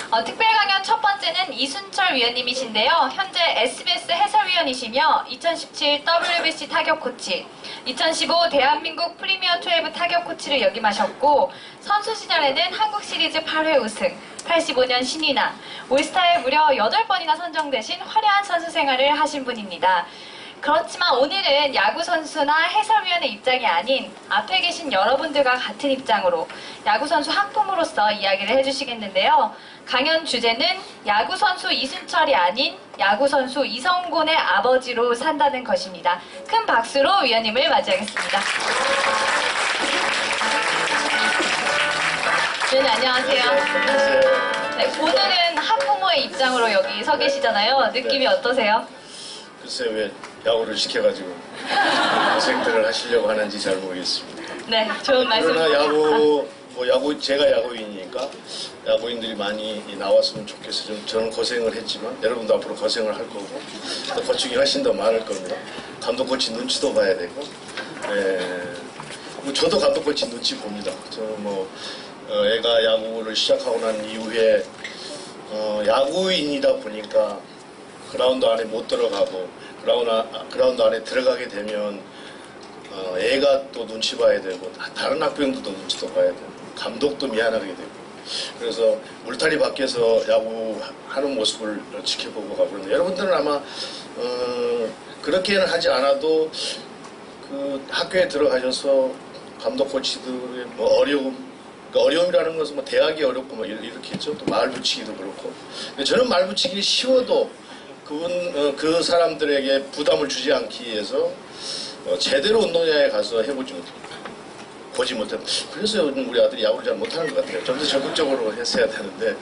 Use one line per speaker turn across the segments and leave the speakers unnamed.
특별 강연 첫 번째는 이순철 위원님이신데요. 현재 SBS 해설위원이시며 2017 WBC 타격 코치, 2015 대한민국 프리미어 12 타격 코치를 역임하셨고 선수 시절에는 한국 시리즈 8회 우승, 85년 신인왕, 올스타에 무려 8번이나 선정되신 화려한 선수 생활을 하신 분입니다. 그렇지만 오늘은 야구 선수나 해설위원의 입장이 아닌 앞에 계신 여러분들과 같은 입장으로 야구 선수 학부모로서 이야기를 해주시겠는데요. 강연 주제는 야구 선수 이순철이 아닌 야구 선수 이성곤의 아버지로 산다는 것입니다. 큰 박수로 위원님을 맞이하겠습니다. 네, 안녕하세요. 네, 오늘은 학부모의 입장으로 여기 서 계시잖아요. 느낌이 어떠세요?
글쎄 왜 야구를 시켜가지고 고생들을 하시려고 하는지 잘 모르겠습니다.
네, 좋은 말씀.
그러나 제가 야구인이니까 야구인들이 많이 나왔으면 좋겠어요. 저는 고생을 했지만 여러분도 앞으로 고생을 할 거고 또 고충이 훨씬 더 많을 겁니다. 감독 코치 눈치도 봐야 되고, 저도 감독 코치 눈치 봅니다. 애가 야구를 시작하고 난 이후에 야구인이다 보니까 그라운드 안에 못 들어가고 그라운드 안에 들어가게 되면 애가 또 눈치 봐야 되고 다른 학부형들도 눈치도 봐야 되고 감독도 미안하게 되고 그래서 울타리 밖에서 야구하는 모습을 지켜보고 가고 그런데 여러분들은 아마 그렇게는 하지 않아도 그 학교에 들어가셔서 감독 코치들의 어려움이라는 것은 대학이 어렵고 이렇겠죠. 또 말 붙이기도 그렇고. 근데 저는 말 붙이기 쉬워도 그 사람들에게 부담을 주지 않기 위해서 제대로 운동장에 가서 보지 못해요. 그래서 요즘 우리 아들이 야구를 잘 못하는 것 같아요. 좀 더 적극적으로 했어야 되는데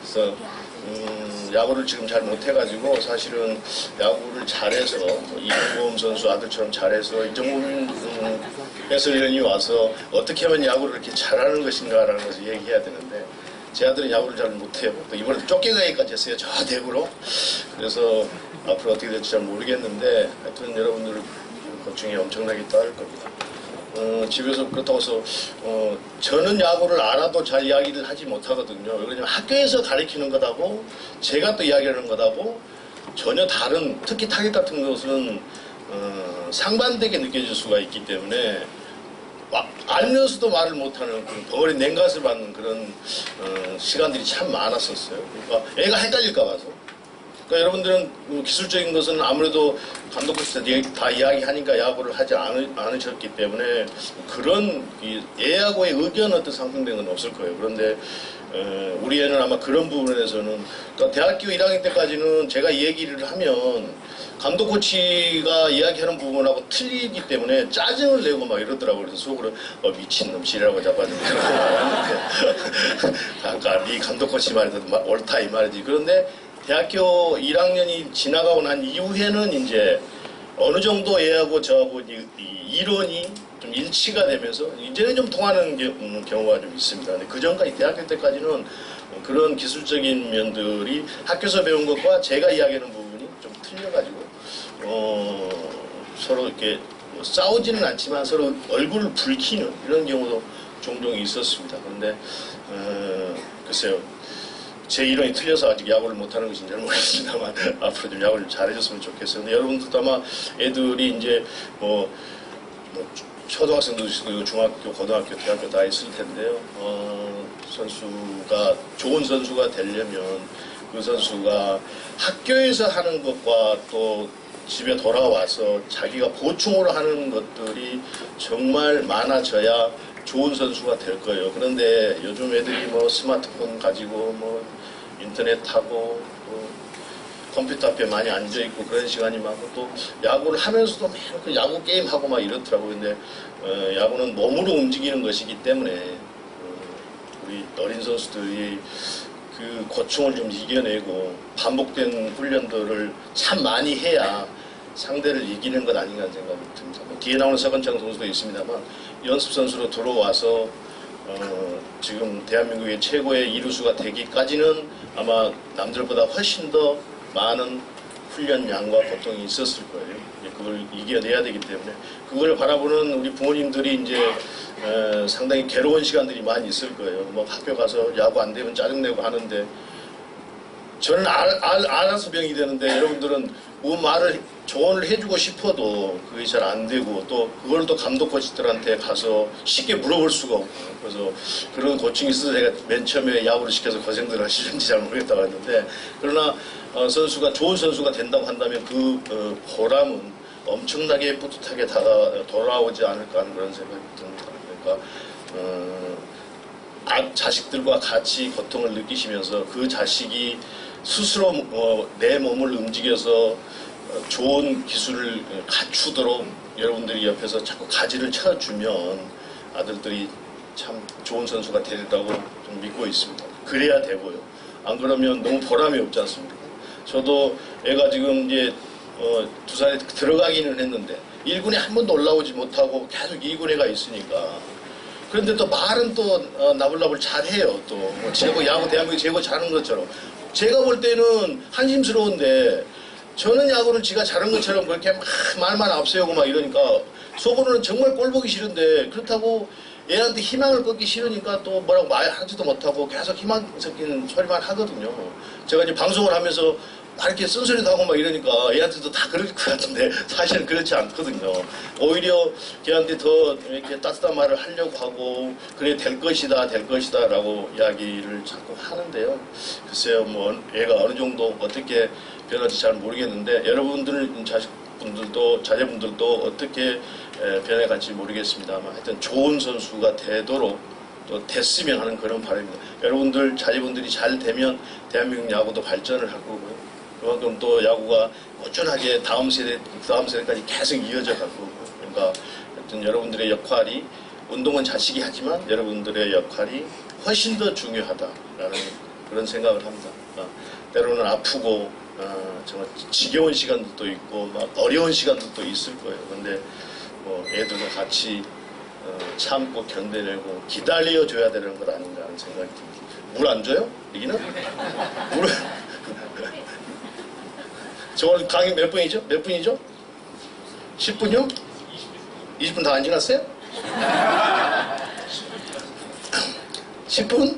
그래서 야구를 지금 잘 못해가지고 사실은 야구를 잘해서 이정범 선수 아들처럼 잘해서 이정범 해설위원이 와서 어떻게 하면 야구를 이렇게 잘하는 것인가라는 것을 얘기해야 되는데 제 아들은 야구를 잘 못해요. 또 이번에 쫓겨가기까지 했어요. 저 대구로. 그래서 앞으로 어떻게 될지 잘 모르겠는데 하여튼 여러분들 고충이 엄청나게 따를 겁니다. 집에서 그렇다고 해서 저는 야구를 알아도 잘 이야기를 하지 못하거든요. 왜냐면 학교에서 가르치는 것하고 제가 또 이야기하는 것하고 전혀 다른, 특히 타격 같은 것은 상반되게 느껴질 수가 있기 때문에 알면서도 말을 못하는 덩어리 냉각을 받는 그런 시간들이 참 많았었어요. 그러니까 애가 헷갈릴까 봐서. 그러니까 여러분들은 기술적인 것은 아무래도 감독님께서 다 이야기하니까 야구를 하지 않으셨기 때문에 그런 애하고의 의견 어떤 상승된 건 없을 거예요. 그런데 우리 애는 아마 그런 부분에서는 그러니까 대학교 1학년 때까지는 제가 얘기를 하면 감독 코치가 이야기하는 부분하고 틀리기 때문에 짜증을 내고 막 이러더라고요. 그래서 속으로 미친놈 지라고 잡아주고 아까 네 감독 코치 말해도 옳다 이 말이지. 그런데 대학교 1학년이 지나가고 난 이후에는 이제 어느 정도 얘하고 저하고 이론이 좀 일치가 되면서 이제는 좀 통하는 경우가 좀 있습니다. 근데 그 전까지 대학교 때까지는 그런 기술적인 면들이 학교에서 배운 것과 제가 이야기하는 부분이 좀 틀려가지고 서로 이렇게 싸우지는 않지만 서로 얼굴을 붉히는 이런 경우도 종종 있었습니다. 그런데 글쎄요. 제 이론이 틀려서 아직 야구를 못하는 것인지 잘 모르겠습니다만 앞으로 좀 야구를 잘해줬으면 좋겠어요. 근데 여러분들도 아마 애들이 이제 초등학생도 있고 중학교, 고등학교, 대학교 다 있을 텐데요. 선수가 좋은 선수가 되려면 그 선수가 학교에서 하는 것과 또 집에 돌아와서 자기가 보충으로 하는 것들이 정말 많아져야 좋은 선수가 될 거예요. 그런데 요즘 애들이 스마트폰 가지고 인터넷 하고 또 컴퓨터 앞에 많이 앉아 있고 그런 시간이 많고 또 야구를 하면서도 매일 야구 게임 하고 막 이렇더라고요. 근데 야구는 몸으로 움직이는 것이기 때문에 우리 어린 선수들이 그 고충을 좀 이겨내고 반복된 훈련들을 참 많이 해야 상대를 이기는 것 아닌가 생각이 듭니다. 뒤에 나오는 서건창 선수도 있습니다만 연습 선수로 들어와서 지금 대한민국의 최고의 이루수가 되기까지는 아마 남들보다 훨씬 더 많은 훈련량과 고통이 있었을 거예요. 그걸 이겨내야 되기 때문에 그걸 바라보는 우리 부모님들이 이제 상당히 괴로운 시간들이 많이 있을 거예요. 학교 가서 야구 안 되면 짜증내고 하는데 저는 알아서 병이 되는데 여러분들은 뭐 말을 조언을 해주고 싶어도 그게 잘 안 되고 또 그걸 또 감독 코치들한테 가서 쉽게 물어볼 수가 없고 그래서 그런 고충이 있어서 제가 맨 처음에 야구를 시켜서 고생들 하시는지 잘 모르겠다고 했는데 그러나 선수가 좋은 선수가 된다고 한다면 그 보람은 엄청나게 뿌듯하게 돌아오지 않을까 하는 그런 생각이 듭니다. 그러니까 자식들과 같이 고통을 느끼시면서 그 자식이 스스로 내 몸을 움직여서 좋은 기술을 갖추도록 여러분들이 옆에서 자꾸 가지를 쳐주면 아들들이 참 좋은 선수가 되리라고 좀 믿고 있습니다. 그래야 되고요. 안 그러면 너무 보람이 없지 않습니까? 저도 애가 지금 이제 2살에 들어가기는 했는데 1군에 한 번도 올라오지 못하고 계속 2군에 가 있으니까 그런데 또 말은 또 나불나불 잘해요. 또 뭐 최고 야구 대한민국 최고 잘하는 것처럼 제가 볼 때는 한심스러운데 저는 야구를 지가 잘한 것처럼 그렇게 막 말만 앞세우고 막 이러니까 속으로는 정말 꼴 보기 싫은데 그렇다고 애한테 희망을 꺾기 싫으니까 또 뭐라고 말하지도 못하고 계속 희망 섞이는 소리만 하거든요. 제가 이제 방송을 하면서 막 이렇게 쓴소리도 하고 막 이러니까 애한테도 다 그럴 것 같은데 사실은 그렇지 않거든요. 오히려 걔한테 더 이렇게 따뜻한 말을 하려고 하고 그래 될 것이다 라고 이야기를 자꾸 하는데요. 글쎄요 뭐 애가 어느 정도 어떻게 변할지 잘 모르겠는데 여러분들 자식분들도 자제분들도 어떻게 변해갈지 모르겠습니다만 하여튼 좋은 선수가 되도록 또 됐으면 하는 그런 바람입니다. 여러분들 자제분들이 잘 되면 대한민국 야구도 발전을 할 거고요. 그만큼 또 야구가 꾸준하게 다음 세대까지 계속 이어져 갈 거고 그러니까 하여튼 여러분들의 역할이 운동은 자식이 하지만 여러분들의 역할이 훨씬 더 중요하다라는 그런 생각을 합니다. 때로는 아프고 정말 지겨운 시간도 있고 막 어려운 시간도 있을 거예요. 근데 뭐 애들과 같이 참고 견뎌내고 기다려줘야 되는 것 아닌가 하는 생각이 듭니다. 물 안 줘요? 여기는? 물을 저 오늘 강의 몇 분이죠? 몇 분이죠? 10분이요? 20분 다 안 지났어요? 10분?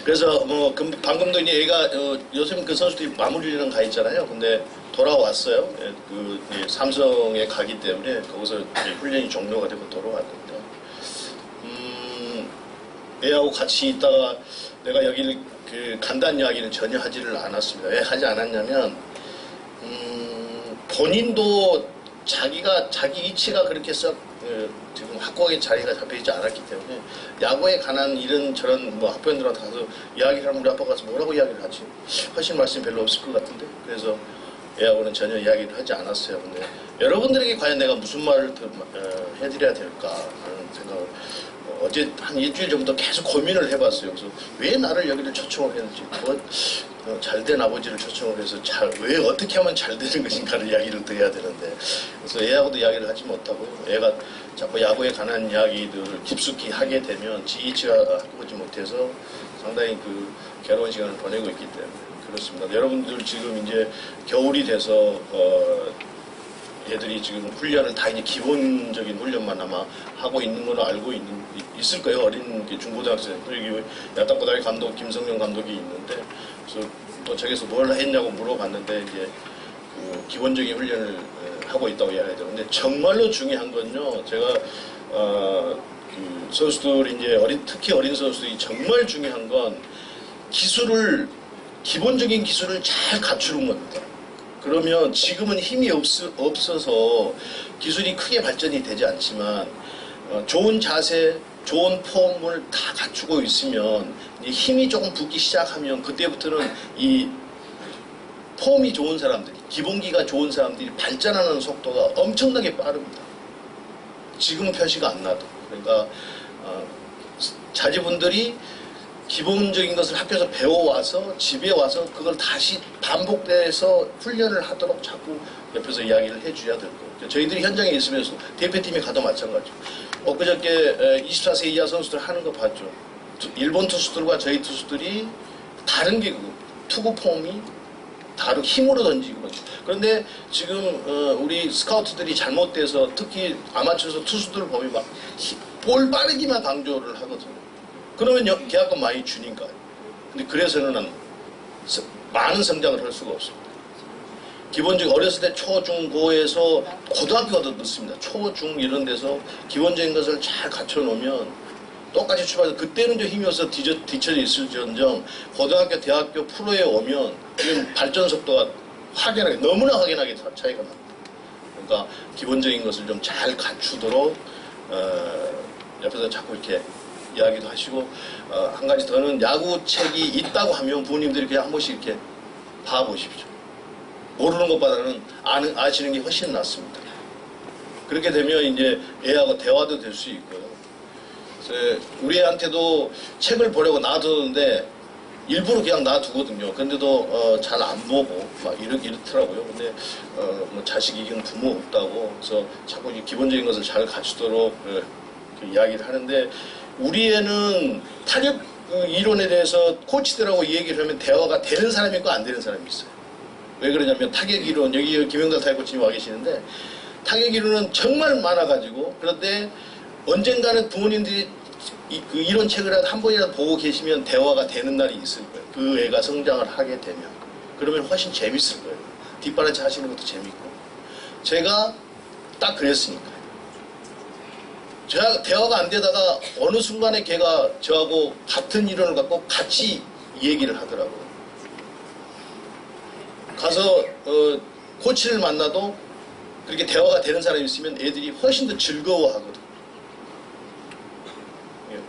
그래서 뭐 방금도 이제 얘가 요즘 그 선수들이 마무리랑 가 있잖아요. 근데 돌아왔어요. 그 삼성에 가기 때문에 거기서 훈련이 종료가 되고 돌아왔는데 애하고 같이 있다가 내가 여기를 간다는 이야기는 전혀 하지를 않았습니다. 왜 하지 않았냐면 본인도 자기 이치가 그렇게 썩 지금 확고하게 자리가 잡혀있지 않았기 때문에 야구에 관한 이런저런 뭐 학부형들한테 가서 이야기를 하면 우리 아빠 가서 뭐라고 이야기를 하지? 하실 말씀이 별로 없을 것 같은데 그래서 애하고는 전혀 이야기를 하지 않았어요. 근데 여러분들에게 과연 내가 무슨 말을 해드려야 될까 하는 생각을 어제 한 일주일 전부터 계속 고민을 해봤어요. 그래서 왜 나를 여기를 초청을 했는지 잘된 아버지를 초청을 해서 왜 어떻게 하면 잘 되는 것인가를 이야기를 드려야 되는데 그래서 애하고도 이야기를 하지 못하고 애가 자꾸 야구에 관한 이야기들을 깊숙이 하게 되면 지혜치가 하지 못해서 상당히 괴로운 시간을 보내고 있기 때문에 그렇습니다. 여러분들 지금 이제 겨울이 돼서 애들이 지금 훈련을 다 이제 기본적인 훈련만 아마 하고 있는 걸로 알고 있을 거예요. 어린 중고등학생. 여기 야탁고등학교 감독 김성룡 감독이 있는데 그래서 또 저기서 뭘 했냐고 물어봤는데 이제 기본적인 훈련을 하고 있다고 이야기하죠. 근데 정말로 중요한 건요. 제가 선수들 이제 특히 어린 선수들이 정말 중요한 건 기본적인 기술을 잘 갖추는 겁니다. 그러면 지금은 힘이 없어서 기술이 크게 발전이 되지 않지만 좋은 자세, 좋은 폼을 다 갖추고 있으면 힘이 조금 붙기 시작하면 그때부터는 이 폼이 좋은 사람들이, 기본기가 좋은 사람들이 발전하는 속도가 엄청나게 빠릅니다. 지금은 표시가 안 나도. 그러니까 자제분들이 기본적인 것을 학교에서 배워와서 집에 와서 그걸 다시 반복돼서 훈련을 하도록 자꾸 옆에서 이야기를 해줘야 될 거예요. 저희들이 현장에 있으면서 대표팀에 가도 마찬가지고 엊그저께 24세 이하 선수들 하는 거 봤죠. 일본 투수들과 저희 투수들이 다른 게 투구 폼이 다르고 힘으로 던지고 그런데 지금 우리 스카우트들이 잘못돼서 특히 아마추어 투수들 보면 막 볼 빠르기만 강조를 하거든요. 그러면 계약금 많이 주니까 근데 그래서는 많은 성장을 할 수가 없습니다. 기본적인 어렸을 때 초, 중, 고에서 고등학교가 더 늦습니다. 초, 중 이런 데서 기본적인 것을 잘 갖춰놓으면 똑같이 출발해서 그때는 좀 힘이 없어 뒤처져 있을지언정 고등학교, 대학교 프로에 오면 지금 발전 속도가 확연하게 너무나 확연하게 차이가 납니다. 그러니까 기본적인 것을 좀 잘 갖추도록 옆에서 자꾸 이렇게 이야기도 하시고 한 가지 더는 야구책이 있다고 하면 부모님들이 그냥 한 번씩 이렇게 봐보십시오. 모르는 것보다는 아시는 게 훨씬 낫습니다. 그렇게 되면 이제 애하고 대화도 될 수 있고요. 그래서 우리 애한테도 책을 보려고 놔두는데 일부러 그냥 놔두거든요. 근데도 잘 안 보고 막 이렇더라고요. 근데 뭐 자식 이기는 부모 없다고 그래서 자꾸 기본적인 것을 잘 갖추도록 이야기를 하는데 우리 애는 타격 이론에 대해서 코치들하고 얘기를 하면 대화가 되는 사람이 있고 안 되는 사람이 있어요. 왜 그러냐면 타격 이론, 여기 김영달 타격 코치님 와 계시는데 타격 이론은 정말 많아가지고 그런데 언젠가는 부모님들이 그 이론 책을 한 번이라도 보고 계시면 대화가 되는 날이 있을 거예요. 그 애가 성장을 하게 되면. 그러면 훨씬 재밌을 거예요. 뒷바라지 하시는 것도 재밌고. 제가 딱 그랬으니까. 제가 대화가 안 되다가 어느 순간에 걔가 저하고 같은 이론을 갖고 같이 얘기를 하더라고요. 가서 코치를 만나도 그렇게 대화가 되는 사람이 있으면 애들이 훨씬 더 즐거워하거든요.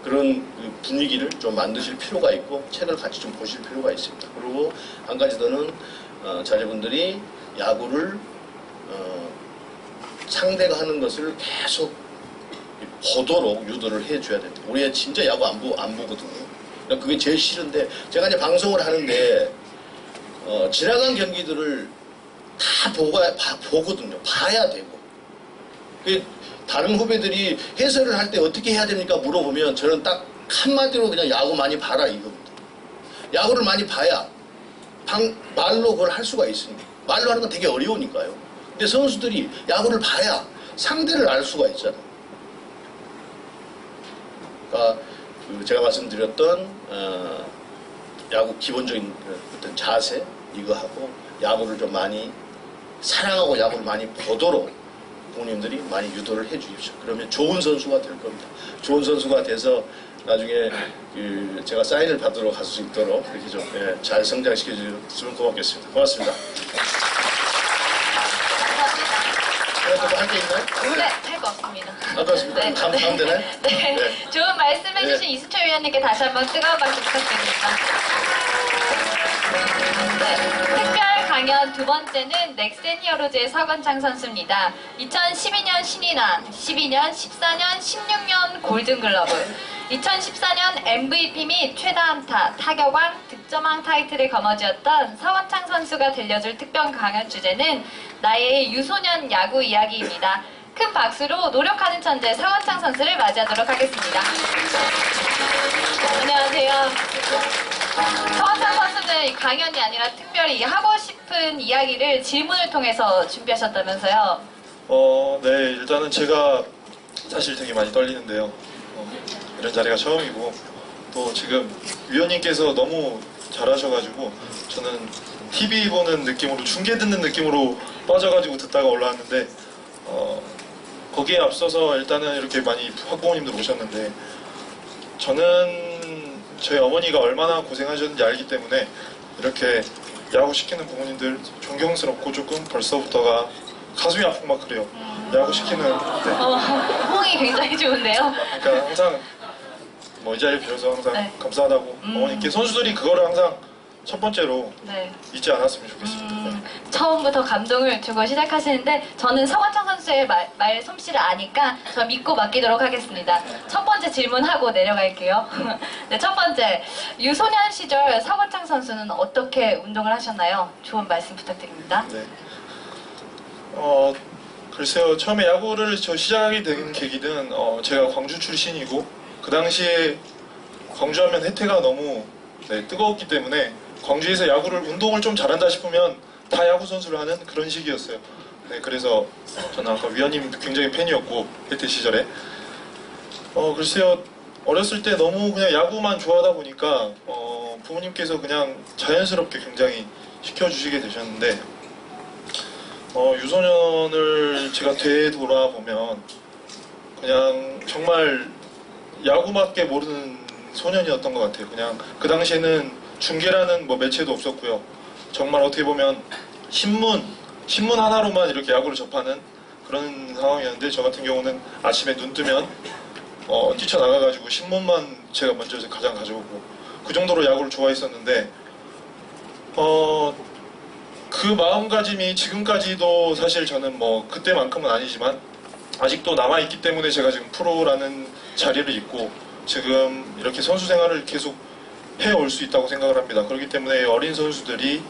그런 분위기를 좀 만드실 필요가 있고 책을 같이 좀 보실 필요가 있습니다. 그리고 한 가지 더는 자녀분들이 야구를 상대가 하는 것을 계속 보도록 유도를 해줘야 됩니다. 우리 애 진짜 야구 안 보거든요. 그러니까 그게 제일 싫은데 제가 이제 방송을 하는데 지나간 경기들을 다 보거든요. 봐야 되고. 다른 후배들이 해설을 할 때 어떻게 해야 됩니까? 물어보면 저는 딱 한마디로 그냥 야구 많이 봐라 이겁니다. 야구를 많이 봐야 말로 그걸 할 수가 있습니다. 말로 하는 건 되게 어려우니까요. 근데 선수들이 야구를 봐야 상대를 알 수가 있잖아요. 그러니까 제가 말씀드렸던 야구 기본적인 어떤 자세 이거 하고 야구를 좀 많이 사랑하고 야구를 많이 보도록 부모님들이 많이 유도를 해 주십시오. 그러면 좋은 선수가 될 겁니다. 좋은 선수가 돼서 나중에 제가 사인을 받으러 갈 수 있도록 이렇게 좀 잘 성장시켜 주시면 고맙겠습니다. 고맙습니다. 또 할 게 있나요?
네, 할 거 없습니다.
그렇습니다.
네.
다음 되나요?
네.
네.
좋은 말씀해주신
네.
이수철 위원님께 다시 한번 뜨거운 박수 부탁드립니다. 네. 특별 강연 두 번째는 넥센 히어로즈의 서건창 선수입니다. 2012년 신인왕, 12년, 14년, 16년 골든글러브, 2014년 MVP 및 최다 안타, 타격왕, 득점왕 타이틀을 거머쥐었던 서건창 선수가 들려줄 특별 강연 주제는 나의 유소년 야구 이야기입니다. 큰 박수로 노력하는 천재 서건창 선수를 맞이하도록 하겠습니다. 안녕하세요. 서건창 선수는 강연이 아니라 특별히 하고 싶은 이야기를 질문을 통해서 준비하셨다면서요?
네, 일단은 제가 사실 되게 많이 떨리는데요. 이런 자리가 처음이고 또 지금 위원님께서 너무 잘하셔가지고 저는 TV 보는 느낌으로 중계 듣는 느낌으로 빠져가지고 듣다가 올라왔는데 거기에 앞서서 일단은 이렇게 많이 학부모님들 오셨는데 저는 저희 어머니가 얼마나 고생하셨는지 알기 때문에 이렇게 야구 시키는 부모님들 존경스럽고 조금 벌써부터가 가슴이 아프고 막 그래요. 야구 시키는
호응이 굉장히 좋은데요?
그러니까 항상 이 자리를 빌어서 항상
네.
감사하다고 어머니께 선수들이 그거를 항상 첫 번째로
네.
잊지 않았으면 좋겠습니다. 네.
처음부터 감동을 주고 시작하시는데 저는 서건창 선수의 말 솜씨를 아니까 저 믿고 맡기도록 하겠습니다. 첫 번째 질문하고 내려갈게요. 네, 첫 번째, 유소년 시절 서건창 선수는 어떻게 운동을 하셨나요? 좋은 말씀 부탁드립니다.
네. 글쎄요, 처음에 야구를 시작하게 된 계기는 제가 광주 출신이고 그 당시에 광주하면 혜태가 너무 뜨거웠기 때문에 광주에서 운동을 좀 잘한다 싶으면 다 야구 선수를 하는 그런 시기였어요. 네, 그래서 저는 아까 위원님 굉장히 팬이었고 혜태 시절에 글쎄요, 어렸을 때 너무 그냥 야구만 좋아하다 보니까 부모님께서 그냥 자연스럽게 굉장히 시켜주시게 되셨는데 유소년을 제가 되돌아보면 그냥 정말 야구밖에 모르는 소년이었던 것 같아요. 그냥 그 당시에는 중계라는 뭐 매체도 없었고요. 정말 어떻게 보면 신문 하나로만 이렇게 야구를 접하는 그런 상황이었는데, 저 같은 경우는 아침에 눈 뜨면 뛰쳐나가가지고 신문만 제가 먼저 가장 가져오고 그 정도로 야구를 좋아했었는데 그 마음가짐이 지금까지도 사실 저는 뭐 그때만큼은 아니지만 아직도 남아있기 때문에 제가 지금 프로라는 자리를 있고 지금 이렇게 선수 생활을 계속 해올 수 있다고 생각을 합니다. 그렇기 때문에 어린 선수들이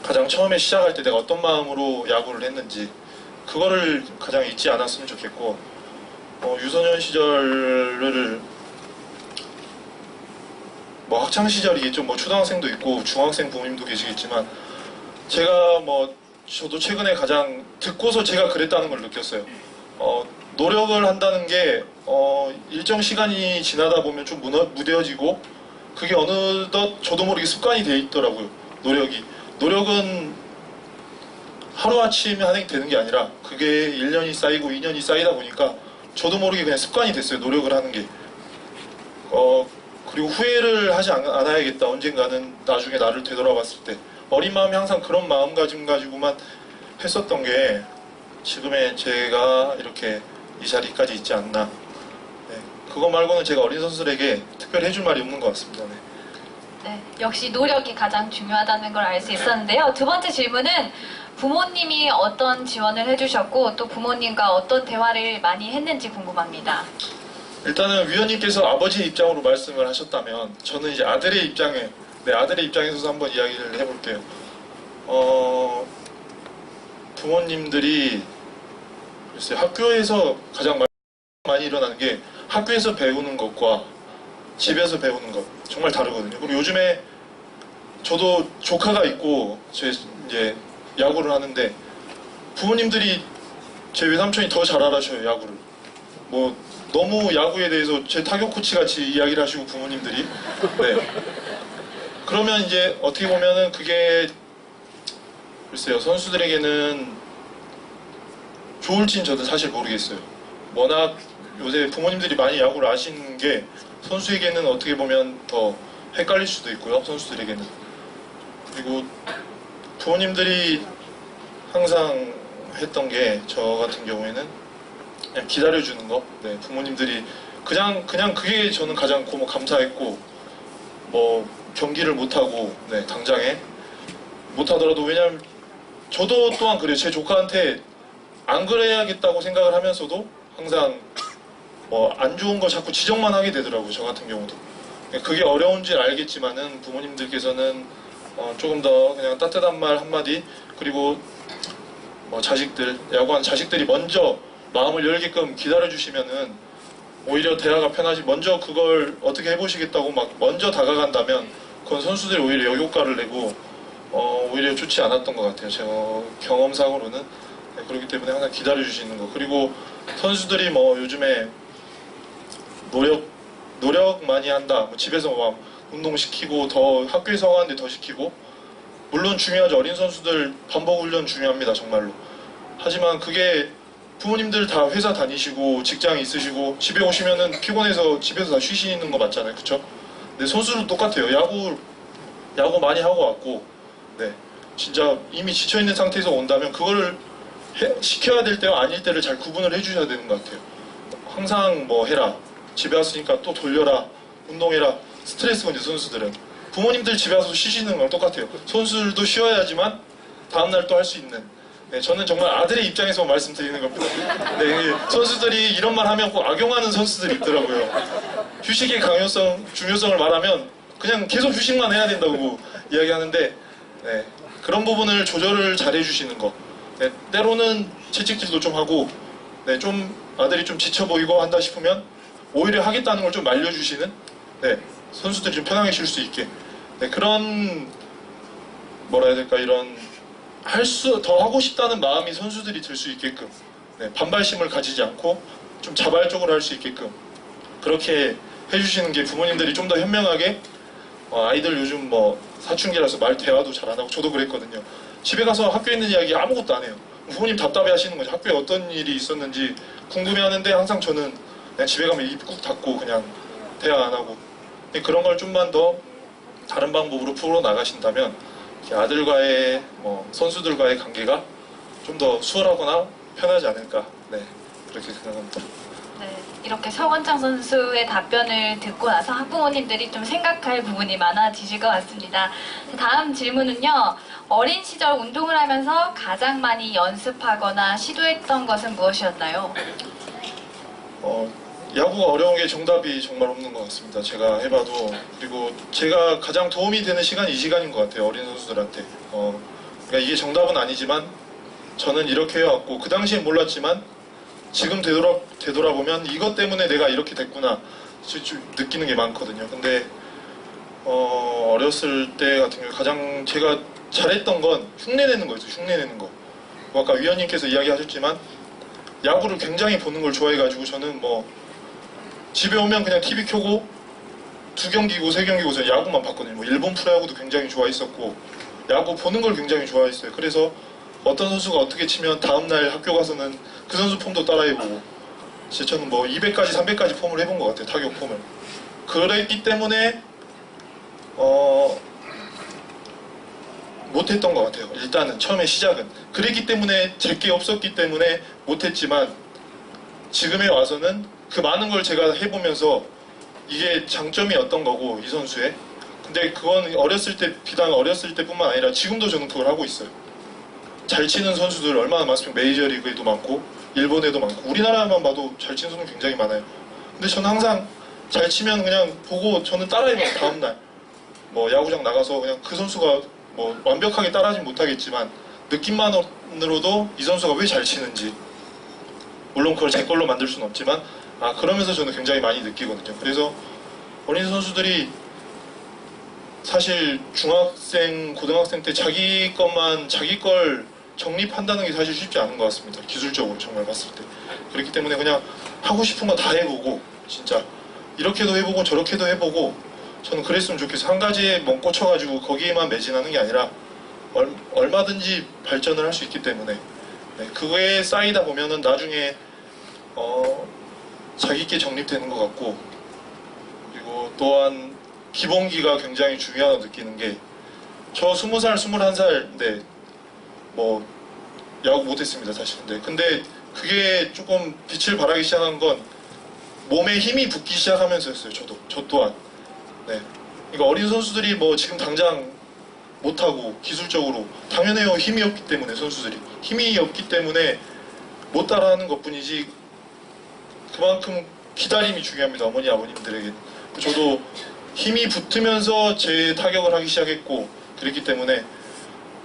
가장 처음에 시작할 때 내가 어떤 마음으로 야구를 했는지 그거를 가장 잊지 않았으면 좋겠고, 유소년 시절을 뭐 학창 시절이겠죠. 뭐 초등학생도 있고 중학생 부모님도 계시겠지만 제가 저도 최근에 가장 듣고서 제가 그랬다는 걸 느꼈어요. 노력을 한다는 게 일정 시간이 지나다 보면 좀 무뎌지고 그게 어느덧 저도 모르게 습관이 돼 있더라고요. 노력은 하루아침에 하는 게 되는 게 아니라 그게 1년이 쌓이고 2년이 쌓이다 보니까 저도 모르게 그냥 습관이 됐어요. 노력을 하는 게. 그리고 후회를 하지 않아야겠다. 언젠가는 나중에 나를 되돌아봤을 때. 어린 마음이 항상 그런 마음가짐 가지고만 했었던 게 지금의 제가 이렇게 이 자리까지 있지 않나. 네, 그거 말고는 제가 어린 선수들에게 특별히 해줄 말이 없는 것 같습니다. 네.
네, 역시 노력이 가장 중요하다는 걸 알 수 있었는데요. 두 번째 질문은 부모님이 어떤 지원을 해주셨고 또 부모님과 어떤 대화를 많이 했는지 궁금합니다.
일단은 위원님께서 아버지의 입장으로 말씀을 하셨다면 저는 이제 아들의 입장에서 한번 이야기를 해볼게요. 부모님들이 글쎄요, 학교에서 가장 많이 일어나는 게 학교에서 배우는 것과 집에서 배우는 것 정말 다르거든요. 그리고 요즘에 저도 조카가 있고 이제 야구를 하는데 부모님들이 제 외삼촌이 더 잘 알아셔요, 야구를. 뭐 너무 야구에 대해서 제 타격 코치 같이 이야기를 하시고 부모님들이. 네. 그러면 이제 어떻게 보면은 그게 글쎄요, 선수들에게는 좋을지는 저도 사실 모르겠어요. 워낙 요새 부모님들이 많이 야구를 아시는 게 선수에게는 어떻게 보면 더 헷갈릴 수도 있고요, 선수들에게는. 그리고 부모님들이 항상 했던 게 저 같은 경우에는 그냥 기다려주는 거. 네, 부모님들이 그냥 그게 저는 가장 감사했고, 뭐 경기를 못하고 당장에 못하더라도, 왜냐면 저도 또한 그래요. 제 조카한테 안 그래야겠다고 생각을 하면서도 항상 안 좋은 거 자꾸 지적만 하게 되더라고요, 저 같은 경우도. 그게 어려운지 알겠지만은 부모님들께서는 조금 더 그냥 따뜻한 말 한마디, 그리고 야구하는 자식들이 먼저 마음을 열게끔 기다려주시면은 오히려 대화가 편하지, 먼저 그걸 어떻게 해보시겠다고 막 먼저 다가간다면 그건 선수들이 오히려 역효과를 내고 오히려 좋지 않았던 것 같아요, 제 경험상으로는. 네, 그렇기 때문에 항상 기다려주시는 거. 그리고 선수들이 요즘에 노력 많이 한다, 집에서 막 운동시키고 더 학교에서 하는데 더 시키고, 물론 중요하죠. 어린 선수들 반복훈련 중요합니다, 정말로. 하지만 그게 부모님들 다 회사 다니시고 직장 있으시고 집에 오시면은 피곤해서 집에서 다 쉬시는 거 맞잖아요, 그쵸? 근데 선수도 똑같아요. 야구 많이 하고 왔고, 네, 진짜 이미 지쳐있는 상태에서 온다면 그걸 시켜야 될 때와 아닐 때를 잘 구분을 해주셔야 되는 것 같아요. 항상 해라, 집에 왔으니까 또 돌려라, 운동해라, 스트레스거든요, 선수들은. 부모님들 집에 와서 쉬시는 거랑 똑같아요. 선수들도 쉬어야지만 다음날 또 할 수 있는. 네, 저는 정말 아들의 입장에서 말씀드리는 겁니다. 네, 선수들이 이런 말 하면 꼭 악용하는 선수들이 있더라고요. 휴식의 중요성을 말하면 그냥 계속 휴식만 해야 된다고 이야기하는데, 네, 그런 부분을 조절을 잘 해주시는 거. 네, 때로는 채찍질도 좀 하고, 네, 좀 아들이 좀 지쳐 보이고 한다 싶으면 오히려 하겠다는 걸 좀 말려주시는, 네, 선수들이 좀 편하게 쉴 수 있게, 네, 그런 뭐라 해야 될까, 이런 더 하고 싶다는 마음이 선수들이 들 수 있게끔, 네, 반발심을 가지지 않고 좀 자발적으로 할 수 있게끔 그렇게 해주시는 게 부모님들이 좀 더 현명하게 아이들 요즘 뭐 사춘기라서 말 대화도 잘 안 하고 저도 그랬거든요. 집에 가서 학교에 있는 이야기 아무것도 안 해요. 부모님 답답해 하시는 거죠. 학교에 어떤 일이 있었는지 궁금해 하는데 항상 저는 그냥 집에 가면 입 꾹 닫고 그냥 대화 안 하고 그런 걸 좀만 더 다른 방법으로 풀어 나가신다면 아들과의 선수들과의 관계가 좀 더 수월하거나 편하지 않을까 네 그렇게 생각합니다.
네, 이렇게 서건창 선수의 답변을 듣고 나서 학부모님들이 좀 생각할 부분이 많아지실 것 같습니다. 다음 질문은요. 어린 시절 운동을 하면서 가장 많이 연습하거나 시도했던 것은 무엇이었나요?
야구가 어려운 게 정답이 정말 없는 것 같습니다. 제가 해봐도. 그리고 제가 가장 도움이 되는 시간이 이 시간인 것 같아요. 어린 선수들한테. 그러니까 이게 정답은 아니지만 저는 이렇게 해왔고 그 당시엔 몰랐지만 지금 되돌아보면 이것 때문에 내가 이렇게 됐구나 느끼는 게 많거든요. 근데 어렸을 때 같은 경우에 가장 제가 잘했던 건 흉내내는 거였어요. 흉내내는 거. 아까 위원님께서 이야기하셨지만 야구를 굉장히 보는 걸 좋아해가지고 저는 집에 오면 그냥 TV 켜고 2경기고 3경기고 저는 야구만 봤거든요. 일본 프로야구도 굉장히 좋아했었고 야구 보는 걸 굉장히 좋아했어요. 그래서 어떤 선수가 어떻게 치면 다음날 학교 가서는 그 선수 폼도 따라해보고 진짜 저는 200까지 300까지 폼을 해본 것 같아요. 타격 폼을. 그랬기 때문에 못했던 것 같아요. 일단은 처음에 시작은 그랬기 때문에 제게 없었기 때문에 못했지만 지금에 와서는 그 많은 걸 제가 해보면서 이게 장점이 어떤 거고 이 선수의 근데 그건 어렸을 때 비단 어렸을 때뿐만 아니라 지금도 저는 그걸 하고 있어요. 잘 치는 선수들 얼마나 많습니까? 메이저리그에도 많고 일본에도 많고 우리나라만 봐도 잘 치는 선수 굉장히 많아요. 근데 저는 항상 잘 치면 그냥 보고 저는 따라해봐요. 다음날 야구장 나가서 그냥 그 선수가 완벽하게 따라하진 못하겠지만 느낌만으로도 이 선수가 왜 잘 치는지 물론 그걸 제 걸로 만들 수는 없지만 그러면서 저는 굉장히 많이 느끼거든요. 그래서 어린 선수들이 사실 중학생, 고등학생 때 자기 걸 정립한다는 게 사실 쉽지 않은 것 같습니다. 기술적으로 정말 봤을 때. 그렇기 때문에 그냥 하고 싶은 거 다 해보고 진짜 이렇게도 해보고 저렇게도 해보고 저는 그랬으면 좋겠어요. 한 가지에 꽂혀가지고 거기에만 매진하는 게 아니라 얼마든지 발전을 할 수 있기 때문에 그거에 쌓이다 보면은 나중에 자기께 정립되는 것 같고 그리고 또한 기본기가 굉장히 중요하다고 느끼는 게 저 20살, 21살 야구 못했습니다 사실. 근데 그게 조금 빛을 발하기 시작한 건 몸에 힘이 붙기 시작하면서였어요. 저 또한. 그러니까 어린 선수들이 지금 당장 못하고 기술적으로 당연해요. 힘이 없기 때문에 선수들이 힘이 없기 때문에 못 따라하는 것뿐이지 그만큼 기다림이 중요합니다. 어머니 아버님들에게. 저도 힘이 붙으면서 제 타격을 하기 시작했고 그랬기 때문에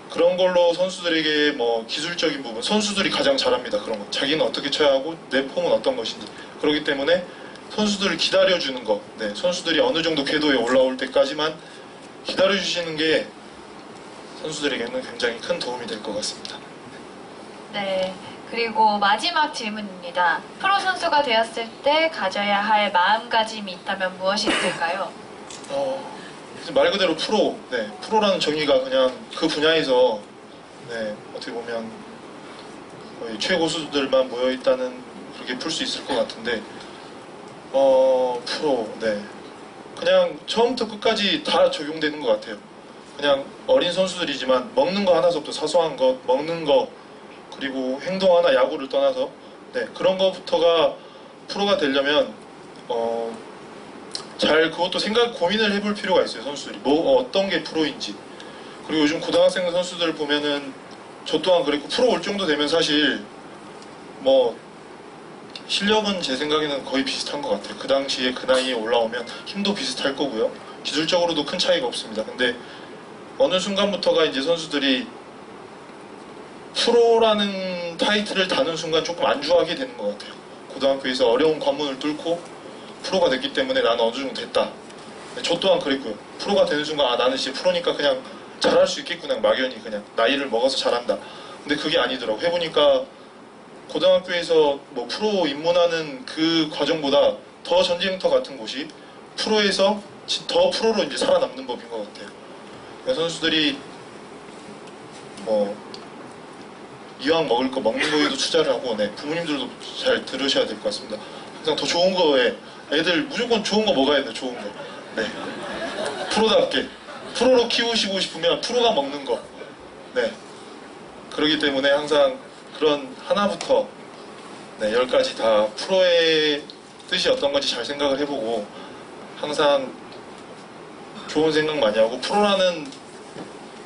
그런 걸로 선수들에게 기술적인 부분 선수들이 가장 잘합니다. 그런 거 자기는 어떻게 쳐야 하고 내 폼은 어떤 것인지 그렇기 때문에 선수들을 기다려주는 거 선수들이 어느 정도 궤도에 올라올 때까지만 기다려주시는 게 선수들에게는 굉장히 큰 도움이 될 것 같습니다.
네. 그리고 마지막 질문입니다. 프로 선수가 되었을 때 가져야 할 마음가짐이 있다면 무엇이 있을까요?
말 그대로 프로라는 정의가 그냥 그 분야에서 어떻게 보면 거의 최고수들만 모여있다는 그렇게 풀 수 있을 것 같은데 그냥 처음부터 끝까지 다 적용되는 것 같아요. 그냥 어린 선수들이지만 먹는 거 하나서부터 사소한 것, 먹는 거 그리고 행동 하나 야구를 떠나서 그런 것부터가 프로가 되려면 잘 그것도 고민을 해볼 필요가 있어요. 선수들이 어떤 게 프로인지. 그리고 요즘 고등학생 선수들 보면은 저 또한 그랬고 프로 올 정도 되면 사실 실력은 제 생각에는 거의 비슷한 것 같아요. 그 당시에 그 나이에 올라오면 힘도 비슷할 거고요. 기술적으로도 큰 차이가 없습니다. 근데 어느 순간부터가 이제 선수들이 프로라는 타이틀을 다는 순간 조금 안주하게 되는 것 같아요. 고등학교에서 어려운 관문을 뚫고 프로가 됐기 때문에 나는 어느 정도 됐다. 저 또한 그랬고요. 프로가 되는 순간 나는 이제 프로니까 그냥 잘할 수 있겠구나. 막연히 그냥 나이를 먹어서 잘한다. 근데 그게 아니더라고. 해보니까 고등학교에서 프로 입문하는 그 과정보다 더 전쟁터 같은 곳이 프로에서 더 프로로 이제 살아남는 법인 것 같아요. 그러니까 선수들이 뭐 이왕 먹을 거 먹는 거에도 투자를 하고, 네, 부모님들도 잘 들으셔야 될 것 같습니다. 항상 더 좋은 거에 애들 무조건 좋은 거 먹어야 돼요. 좋은 거. 네. 프로답게 프로로 키우시고 싶으면 프로가 먹는 거. 네. 그렇기 때문에 항상 그런 하나부터 네, 10가지 다 프로의 뜻이 어떤 건지 잘 생각을 해보고 항상 좋은 생각 많이 하고 프로라는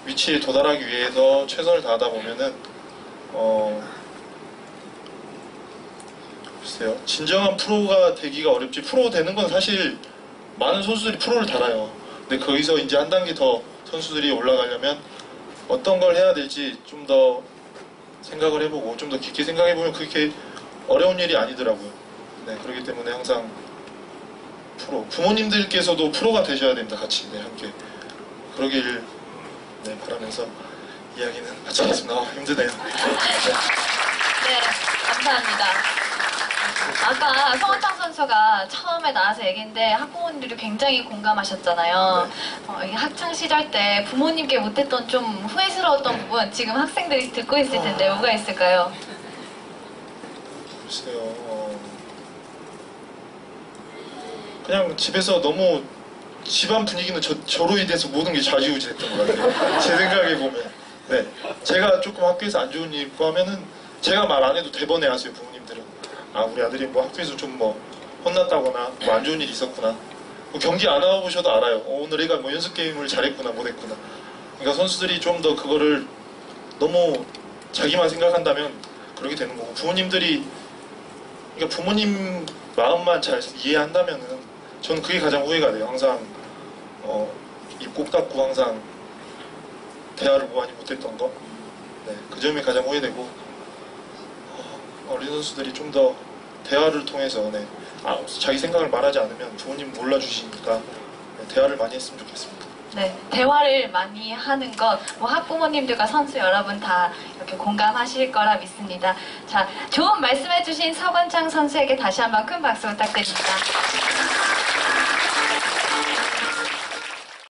위치에 도달하기 위해서 최선을 다하다 보면은 글쎄요, 진정한 프로가 되기가 어렵지. 프로 되는 건 사실 많은 선수들이 프로를 달아요. 근데 거기서 이제 한 단계 더 선수들이 올라가려면 어떤 걸 해야 될지 좀 더 생각을 해보고 좀 더 깊게 생각해보면 그렇게 어려운 일이 아니더라고요. 네, 그렇기 때문에 항상 프로, 부모님들께서도 프로가 되셔야 됩니다. 같이, 네, 함께. 그러길 네, 바라면서 이야기는 마치겠습니다. 힘드네요.
네, 감사합니다. 아까 성원창 선수가 처음에 나와서 얘기했는데 학부모님들이 굉장히 공감하셨잖아요. 이 학창 시절 때 부모님께 못했던 좀 후회스러웠던 부분 지금 학생들이 듣고 있을 텐데 뭐가 있을까요?
글쎄요. 그냥 집에서 너무 집안 분위기는 저로 인해서 모든 게 좌지우지 됐던 것 같아요. 제 생각에 보면. 네. 제가 조금 학교에서 안 좋은 일 있고 하면은 제가 말 안 해도 대번에 하세요, 부모님들은. 아, 우리 아들이 뭐 학교에서 좀 뭐 혼났다거나 뭐 안 좋은 일 있었구나. 뭐 경기 안 와보셔도 알아요. 오늘 애가 뭐 연습 게임을 잘했구나, 못했구나. 그러니까 선수들이 좀 더 그거를 너무 자기만 생각한다면 그렇게 되는 거고, 부모님들이 그러니까 부모님 마음만 잘 이해한다면은 저는 그게 가장 후회가 돼요. 항상 입 꼭 닫고 항상 대화를 많이 못했던 거. 네, 그 점이 가장 후회되고, 어린 선수들이 좀 더 대화를 통해서 네, 자기 생각을 말하지 않으면 부모님 몰라주시니까 네, 대화를 많이 했으면 좋겠습니다.
네, 대화를 많이 하는 것, 뭐 학부모님들과 선수 여러분 다 이렇게 공감하실 거라 믿습니다. 자, 좋은 말씀해주신 서건창 선수에게 다시 한번 큰 박수 부탁드립니다.